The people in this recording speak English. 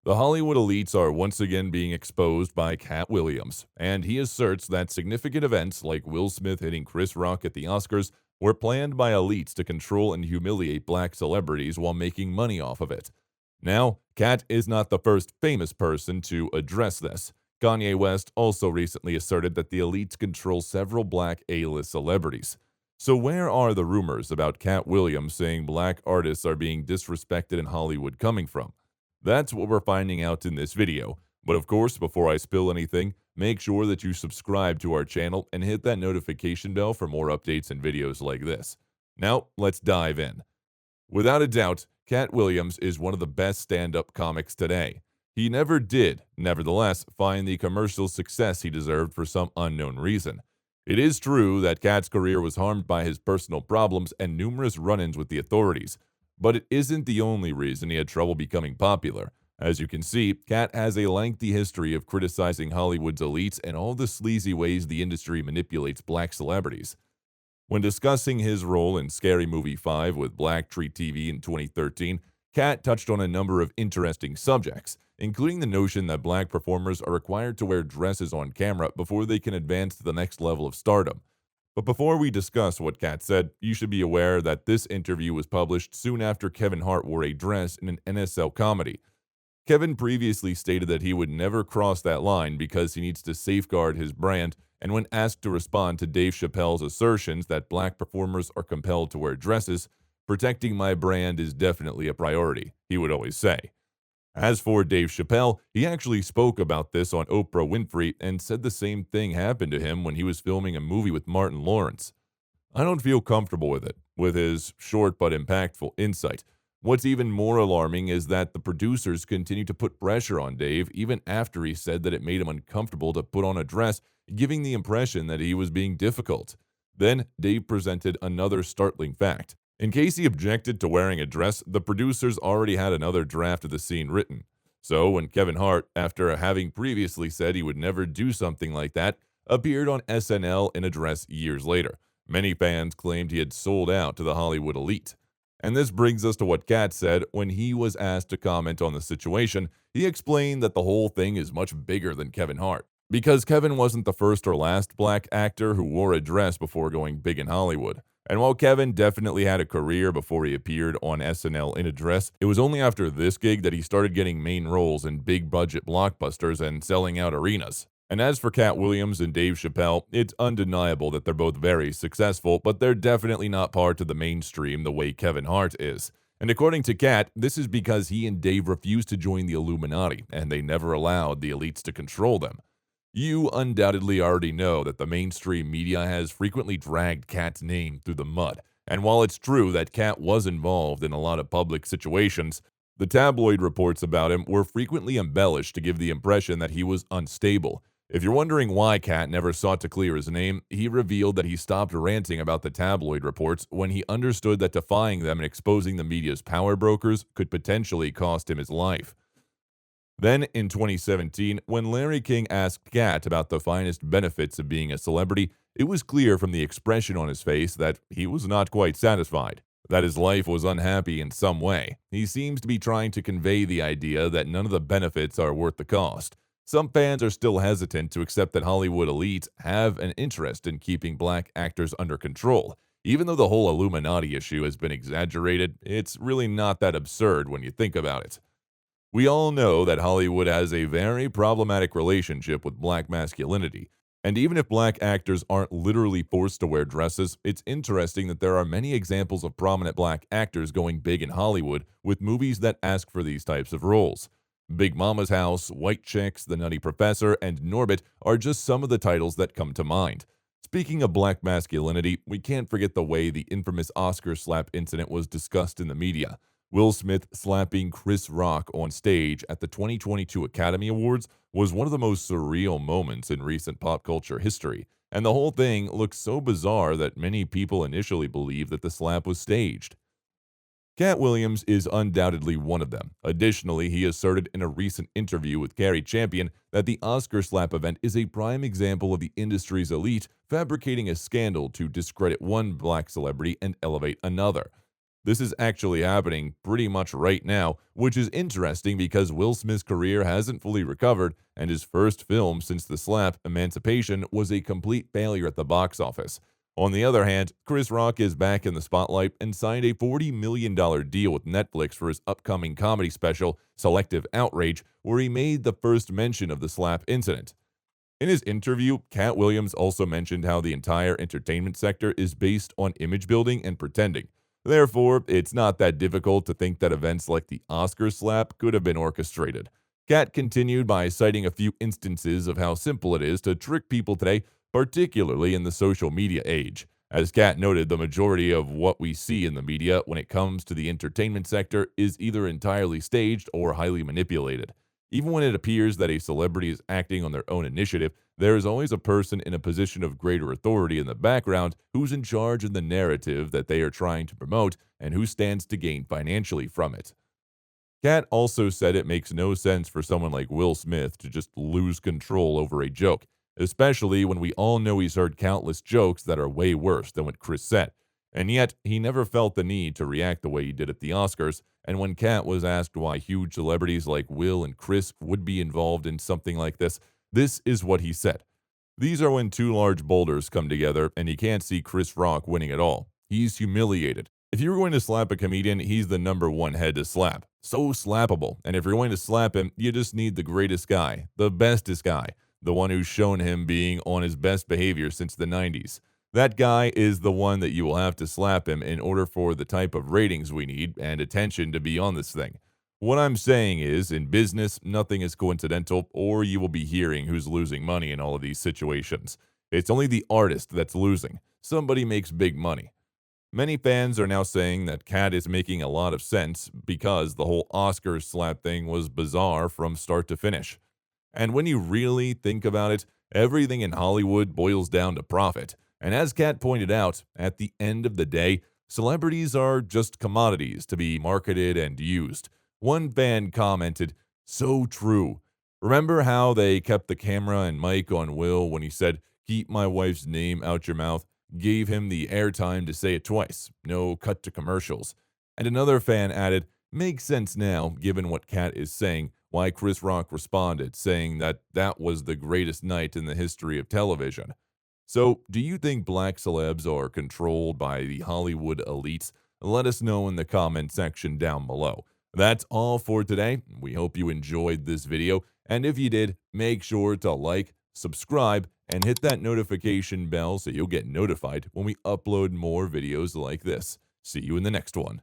The Hollywood elites are once again being exposed by Katt Williams, and he asserts that significant events like Will Smith hitting Chris Rock at the Oscars were planned by elites to control and humiliate black celebrities while making money off of it. Now, Katt is not the first famous person to address this. Kanye West also recently asserted that the elites control several black A-list celebrities. So where are the rumors about Katt Williams saying black artists are being disrespected in Hollywood coming from? That's what we're finding out in this video. But of course, before I spill anything, make sure that you subscribe to our channel and hit that notification bell for more updates and videos like this. Now, let's dive in. Without a doubt, Katt Williams is one of the best stand-up comics today. He never did, nevertheless, find the commercial success he deserved for some unknown reason. It is true that Katt's career was harmed by his personal problems and numerous run-ins with the authorities, but it isn't the only reason he had trouble becoming popular. As you can see, Katt has a lengthy history of criticizing Hollywood's elites and all the sleazy ways the industry manipulates black celebrities. When discussing his role in Scary Movie 5 with Blacktree TV in 2013, Katt touched on a number of interesting subjects, including the notion that black performers are required to wear dresses on camera before they can advance to the next level of stardom. But before we discuss what Katt said, you should be aware that this interview was published soon after Kevin Hart wore a dress in an NSL comedy. Kevin previously stated that he would never cross that line because he needs to safeguard his brand, and when asked to respond to Dave Chappelle's assertions that black performers are compelled to wear dresses, protecting my brand is definitely a priority, he would always say. As for Dave Chappelle, he actually spoke about this on Oprah Winfrey and said the same thing happened to him when he was filming a movie with Martin Lawrence. I don't feel comfortable with it, with his short but impactful insight. What's even more alarming is that the producers continue to put pressure on Dave even after he said that it made him uncomfortable to put on a dress, giving the impression that he was being difficult. Then, Dave presented another startling fact. In case he objected to wearing a dress, the producers already had another draft of the scene written. So, when Kevin Hart, after having previously said he would never do something like that, appeared on SNL in a dress years later, many fans claimed he had sold out to the Hollywood elite. And this brings us to what Katt said when he was asked to comment on the situation. He explained that the whole thing is much bigger than Kevin Hart, because Kevin wasn't the first or last black actor who wore a dress before going big in Hollywood. And while Kevin definitely had a career before he appeared on SNL in a dress, it was only after this gig that he started getting main roles in big budget blockbusters and selling out arenas. And as for Katt Williams and Dave Chappelle, it's undeniable that they're both very successful, but they're definitely not part of the mainstream the way Kevin Hart is. And according to Katt, this is because he and Dave refused to join the Illuminati, and they never allowed the elites to control them. You undoubtedly already know that the mainstream media has frequently dragged Katt's name through the mud, and while it's true that Katt was involved in a lot of public situations, the tabloid reports about him were frequently embellished to give the impression that he was unstable. If you're wondering why Katt never sought to clear his name, he revealed that he stopped ranting about the tabloid reports when he understood that defying them and exposing the media's power brokers could potentially cost him his life. Then, in 2017, when Larry King asked Katt about the finest benefits of being a celebrity, it was clear from the expression on his face that he was not quite satisfied, that his life was unhappy in some way. He seems to be trying to convey the idea that none of the benefits are worth the cost. Some fans are still hesitant to accept that Hollywood elites have an interest in keeping black actors under control. Even though the whole Illuminati issue has been exaggerated, it's really not that absurd when you think about it. We all know that Hollywood has a very problematic relationship with black masculinity, and even if black actors aren't literally forced to wear dresses, it's interesting that there are many examples of prominent black actors going big in Hollywood with movies that ask for these types of roles. Big Mama's House, White Chicks, The Nutty Professor, and Norbit are just some of the titles that come to mind. Speaking of black masculinity, we can't forget the way the infamous Oscar slap incident was discussed in the media. Will Smith slapping Chris Rock on stage at the 2022 Academy Awards was one of the most surreal moments in recent pop culture history, and the whole thing looks so bizarre that many people initially believed that the slap was staged. Katt Williams is undoubtedly one of them. Additionally, he asserted in a recent interview with Carrie Champion that the Oscar slap event is a prime example of the industry's elite fabricating a scandal to discredit one black celebrity and elevate another. This is actually happening pretty much right now, which is interesting because Will Smith's career hasn't fully recovered, and his first film since the slap, Emancipation, was a complete failure at the box office. On the other hand, Chris Rock is back in the spotlight and signed a $40 million deal with Netflix for his upcoming comedy special, Selective Outrage, where he made the first mention of the slap incident. In his interview, Katt Williams also mentioned how the entire entertainment sector is based on image building and pretending. Therefore, it's not that difficult to think that events like the Oscar slap could have been orchestrated. Katt continued by citing a few instances of how simple it is to trick people today, particularly in the social media age. As Katt noted, the majority of what we see in the media when it comes to the entertainment sector is either entirely staged or highly manipulated. Even when it appears that a celebrity is acting on their own initiative, there is always a person in a position of greater authority in the background who's in charge of the narrative that they are trying to promote and who stands to gain financially from it. Katt also said it makes no sense for someone like Will Smith to just lose control over a joke, especially when we all know he's heard countless jokes that are way worse than what Chris said. And yet, he never felt the need to react the way he did at the Oscars, and when Katt was asked why huge celebrities like Will and Chris would be involved in something like this is what he said. These are when two large boulders come together, and he can't see Chris Rock winning at all. He's humiliated. If you were going to slap a comedian, he's the number one head to slap. So slappable. And if you're going to slap him, you just need the greatest guy, the bestest guy, the one who's shown him being on his best behavior since the 90s. That guy is the one that you will have to slap him in order for the type of ratings we need and attention to be on this thing. What I'm saying is, in business, nothing is coincidental, or you will be hearing who's losing money in all of these situations. It's only the artist that's losing. Somebody makes big money. Many fans are now saying that Katt is making a lot of sense because the whole Oscars slap thing was bizarre from start to finish. And when you really think about it, everything in Hollywood boils down to profit. And as Katt pointed out, at the end of the day, celebrities are just commodities to be marketed and used. One fan commented, "So true. Remember how they kept the camera and mic on Will when he said, 'Keep my wife's name out your mouth'? Gave him the airtime to say it twice. No cut to commercials." And another fan added, "Makes sense now, given what Katt is saying, why Chris Rock responded, saying that that was the greatest night in the history of television." So, do you think black celebs are controlled by the Hollywood elites? Let us know in the comment section down below. That's all for today. We hope you enjoyed this video, and if you did, make sure to like, subscribe, and hit that notification bell so you'll get notified when we upload more videos like this. See you in the next one.